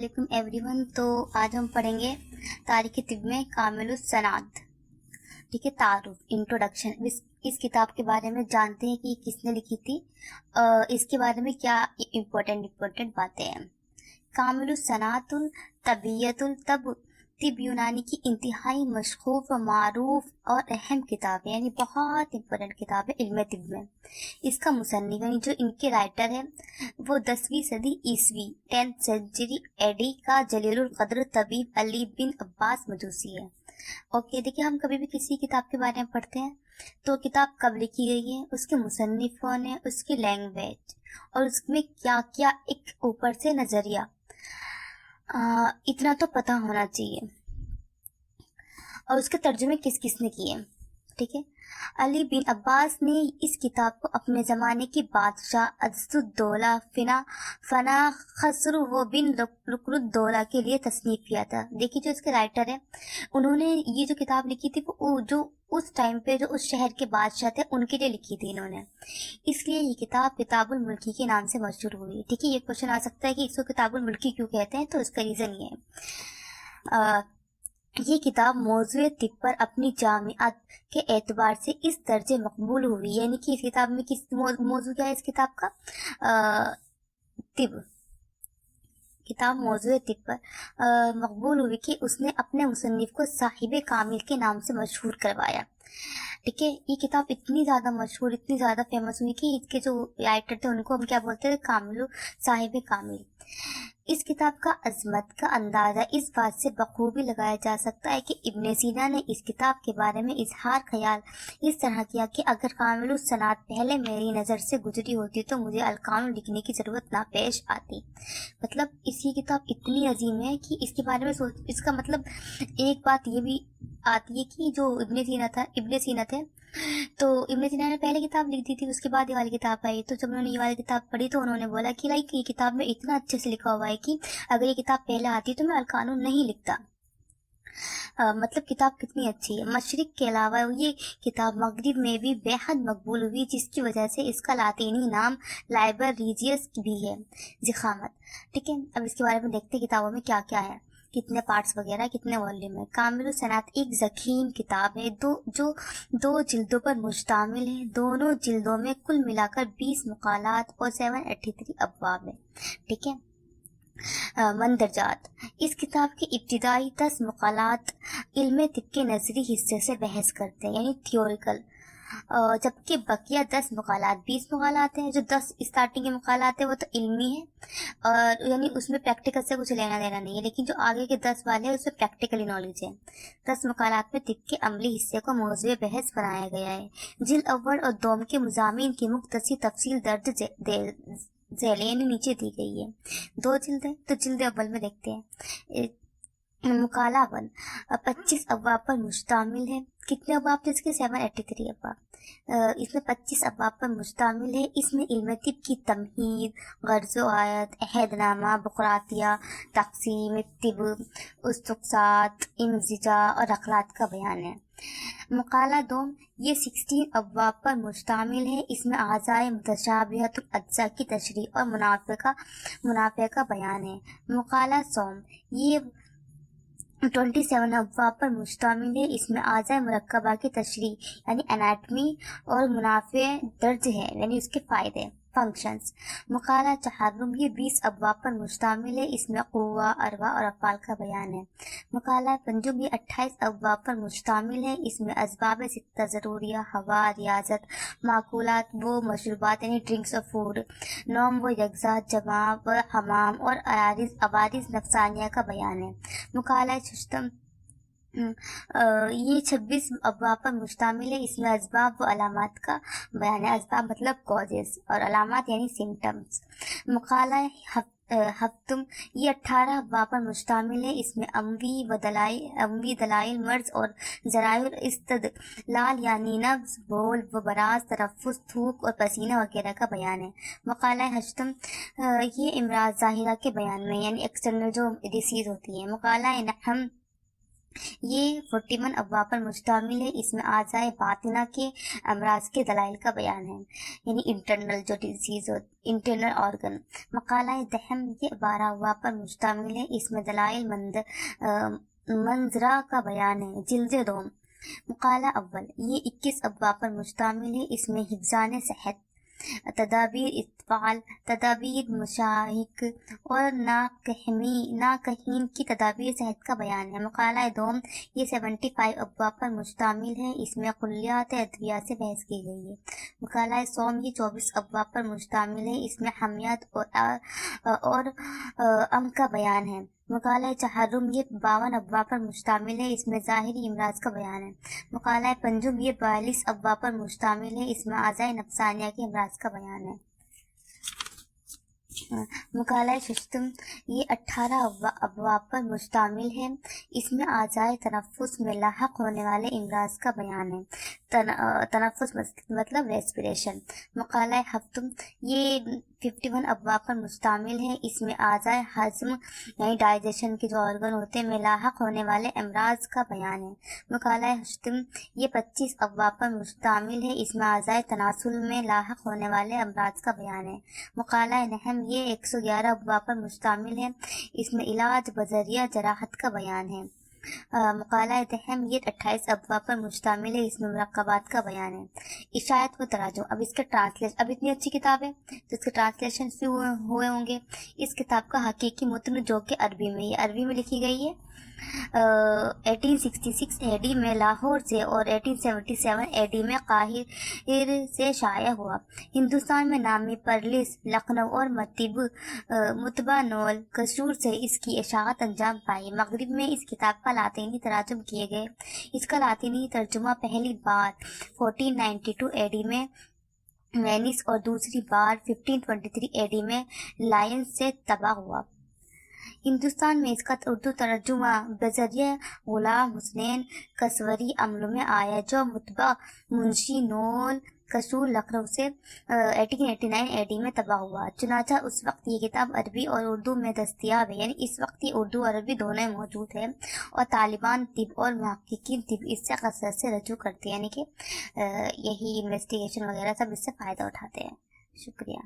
वालेकुम एवरीवन। तो आज हम पढ़ेंगे तारीख़ तिब में कामिलुस सनाद। ठीक है, तारुफ इंट्रोडक्शन। इस किताब के बारे में जानते हैं कि किसने लिखी थी, इसके बारे में क्या इम्पोर्टेंट बातें हैं। कामिलुस सनातुल तबियतुल तब तिब यूनानी की इंतहाई मशहूर व मारूफ और अहम किताब है, यानी बहुत इम्पोर्टेंट किताब है इल्म तिब में। इसका मुसन्निफ यानी जो इनके राइटर है वो 10वीं सदी ईसवी 10th सेंचुरी एडी का जलीलुल कद्र तबीब अली बिन अब्बास मजूसी है। ओके, देखिए हम कभी भी किसी किताब के बारे में पढ़ते हैं तो किताब कब लिखी गई है, उसके मुसन्निफ कौन है, उसकी लैंग्वेज और उसमें क्या क्या एक ऊपर से नजरिया, इतना तो पता होना चाहिए। और उसके तर्जुमे किस किसने किए। ठीक है, अली बिन अब्बास ने इस किताब को अपने ज़माने की बादशाह अज़्ज़ुद्दौला फना खसरू बिन लुक़रुद्दौला के लिए तसनीफ़ किया था। देखिए जो इसके राइटर है उन्होंने ये जो किताब लिखी थी वो जो उस टाइम पे जो उस शहर के बादशाह थे उनके लिए लिखी थी इन्होंने, इसलिए ये किताब किताबुल मुल्की के नाम से मशहूर हुई। ठीक है, ये क्वेश्चन आ सकता है कि इसको किताबुल मुल्की क्यों कहते हैं, तो इसका रीज़न ये है। ये किताब मौज़ूए तिब पर अपनी जामियात के एतबार से इस दर्जे मकबूल हुई, यानी कि इस किताब में किस मौजू क्या है इस किताब का, तिब। किताब मौज़ूए तिब पर मकबूल हुई कि उसने अपने मुसन्निफ को साहिब कामिल के नाम से मशहूर करवाया। ठीक है, ये किताब इतनी ज़्यादा मशहूर, इतनी ज़्यादा फेमस हुई कि इसके जो राइटर थे उनको हम क्या बोलते थे, कामिल, साहिब कामिल। इस किताब का अजमत का अंदाज़ा इस बात से बखूबी लगाया जा सकता है कि इब्ने सीना ने इस किताब के बारे में इजहार ख्याल इस तरह किया कि अगर कामिलुस सनाद पहले मेरी नज़र से गुजरी होती तो मुझे अलकानुन लिखने की ज़रूरत ना पेश आती। मतलब इसी किताब इतनी अजीम है कि इसके बारे में सोच, इसका मतलब एक बात ये भी आती है कि जो इब्ने सीना थे तो इब्ने सीना ने पहले किताब लिख दी थी, उसके बाद ये वाली किताब आई। तो जब उन्होंने ये वाली किताब पढ़ी तो उन्होंने बोला कि लाइक ये किताब में इतना अच्छे से लिखा हुआ है कि अगर ये किताब पहले आती तो मैं अलकानून नहीं लिखता। मतलब किताब कितनी अच्छी है। मशरिक के अलावा ये किताब मगरिब में भी बेहद मकबूल हुई, जिसकी वजह से इसका लातीनी नाम लाइबर रीजियस भी है, ज़िखामत। ठीक है, अब इसके बारे में देखते हैं किताबों में क्या क्या है, कितने पार्ट्स वगैरह, कितने वॉल्यूम है। कामिलुस सनाद एक ज़खीम किताब है जो दो जिल्दों पर मुश्तमिल है। दोनों जिल्दों में कुल मिलाकर 20 मकालात और 783 अब्वाब है। ठीक है, मंदरजात। इस किताब के इब्तिदाई 10 मकालात इल्म तिब के नजरी हिस्से से बहस करते हैं, यानी थियोरिकल, जबकि बकिया 10 मकालात 20 मकालात हैं। जो 10 स्टार्टिंग के मकालात हैं वो तो इल्मी है, और यानी उसमें प्रैक्टिकल से कुछ लेना देना नहीं है, लेकिन जो आगे के 10 वाले हैं उसमें प्रैक्टिकली नॉलेज है। 10 मकालात में तिब के अमली हिस्से को मौज़ूए बहस बनाया गया है। जिल्द अव्वल और दोम के मज़ामीन की मुख्तसर तफसील दर्ज झैलियाँ नीचे दी गई है। 2 जिल्द है, तो जिल्द अव्वल में देखते हैं। मुकाला अव्वल 25 अब्वाब पर मुश्तमिल है। कितने अब्वाब थे इसके? 783 अब्वाब। इसमें 25 अब्वाब पर मुश्तमिल है। इसमें इल्म तिब की तमहीद, गर्ज़ो आयत, अहदनामा, बुक़रातिया, तक़सीम तिब, उस्तुक़सात, इंज़िजा और अख़लाक़ का बयान है। मुकाला दोम ये 16 अब्वाब पर मुश्तमिल है। इसमें आज़ाए मुतशाबिहतुल अज्ज़ा की तशरीह और मुनाफ़े का बयान है। मुकाला सोम ये 27 अब्वाब पर मुश्तमिल है। इसमें आज़ाए मुरक्कबा की तशरीह यानी एनाटमी और मुनाफ़े दर्ज है, यानी उसके फ़ायदे, फंक्शंस। मुकाला तहर्रुम ये 20 अब्वाब पर मुश्तमिल है। इसमें क़ुव्वा, अरवा और अफ़आल का बयान है। मुकाला पंजुम ये 28 अब्वाब पर मुश्तमिल है। इसमें असबाब सित्ता ज़रूरिया, हवा, रियाज़त, माकूलात व मशरूबात यानी ड्रिंक्स और फूड, नौम व यगज़ा, जमा व हमाम और अवारिज़ नफ्सानिया का बयान है। मुकाला शुश्तम ये 26 अब्वाब पर मुश्तमिल है। इसमें असबाब व अलामात का बयान है। असबाब मतलब कॉजेस और अलामात यानी सिम्टम्स। मुकाला हफ्तुम ये 18 अब्वाब पर मुश्तमिल है। इसमें अमवी दलाइल मर्ज और ज़राइल इस्तदलाल यानी नब्ज़, बोल व बराज, तरफ़ुस, थूक और पसीना वगैरह का बयान है। मुकाला हश्तम ये इमराज ज़ाहिरा के बयान में, यानी एक्सटर्नल जो डिसीज़ होती है। मुकाला नहम یہ 41 ابواب پر مشتمل ہے. اس میں اعضائے باطنہ کے امراض کے دلائل کا بیان ہے، یعنی انٹرنل جو ڈیزیز ہو، انٹرنل آرگن. مقالہ دہم یہ 12 ابواب پر مشتمل ہے. اس میں دلائل منظرہ کا بیان ہے. جلد 2. مقالہ اول یہ 21 ابواب پر مشتمل ہے. اس میں حفظان صحت، تدابیر اطفال، تدابیر مشاہق اور ناکحین کی تدابیر صحت کا بیان ہے. مقالہ دوم یہ 75 ابواب پر مشتمل ہے. اس میں کلیات ادویہ سے بحث کی گئی ہے. مقالہ سوم یہ 24 ابواب پر مشتمل ہے. اس میں حمیات اور کا بیان ہے. مقالہ چہارم یہ 52 ابواب پر مشتمل ہے. اس میں ظاہری امراض کا بیان ہے. مقالہ پنجم یہ 42 ابواب پر مشتمل ہے. اس میں اعضائے نفسانیہ کے امراض کا بیان ہے. مقالہ ششتم یہ 18 ابواب پر مشتمل ہے. اس میں اعضائے تنفس میں لاحق ہونے والے امراض کا بیان ہے. تنفس مطلب ریسپریشن. مقالہ ہفتم یہ 51 ابواب پر مشتمل ہے. اس میں اعضائے ہضم یعنی ڈائجیشن کے جو آرگن ہوتے ہیں میں لاحق ہونے والے امراض کا بیان ہے. مقالہ ہشتم یہ 25 ابواب پر مشتمل ہے. اس میں اعضائے تناسل میں لاحق ہونے والے امراض کا بیان ہے. مقالہ نہم یہ 111 ابواب پر مشتمل ہے. اس میں علاج بذریعہ جراحت کا بیان ہے. مقالہ دہم یہ 28 ابواب پر مشتمل ہے. اس میں مرکبات کا بیان ہے. اشاعت و تراجم. اب اس کا ٹرانسلیشن، اب اتنی اچھی کتاب ہے تو اس کے ٹرانسلیشن بھی ہوئے ہوں گے. اس کتاب کا حقیقی متن جو کہ عربی میں، یہ عربی میں لکھی گئی ہے. 1866 اے ڈی میں لاہور سے اور 1877 اے ڈی میں قاہر سے شائع ہوا. ہندوستان میں نامی پرلس، لکھنؤ اور متبہ نول قصور سے اس کی اشاعت انجام پائی. مغرب میں اس کتاب کا لاطینی ترجم کیے گئے. اس کا لاطینی ترجمہ پہلی بار 1492 اے ڈی میں وینس اور دوسری بار 1523 اے ڈی میں لائنس سے طبع ہوا. ہندوستان میں اس کا اردو ترجمہ بذریعہ غلام حسین کسوری عمل میں آیا جو متبع منشی نول قصور لکھنؤ سے 1889 اے ڈی میں طبع ہوا. چنانچہ اس وقت یہ کتاب عربی اور اردو میں دستیاب ہے، یعنی اس وقت یہ اردو عربی دونوں میں موجود ہے، اور طالبان طب اور محققین طب اس سے کثرت سے رجوع کرتے ہیں، یعنی کہ یہی انویسٹیگیشن وغیرہ سب اس سے فائدہ اٹھاتے ہیں. شکریہ.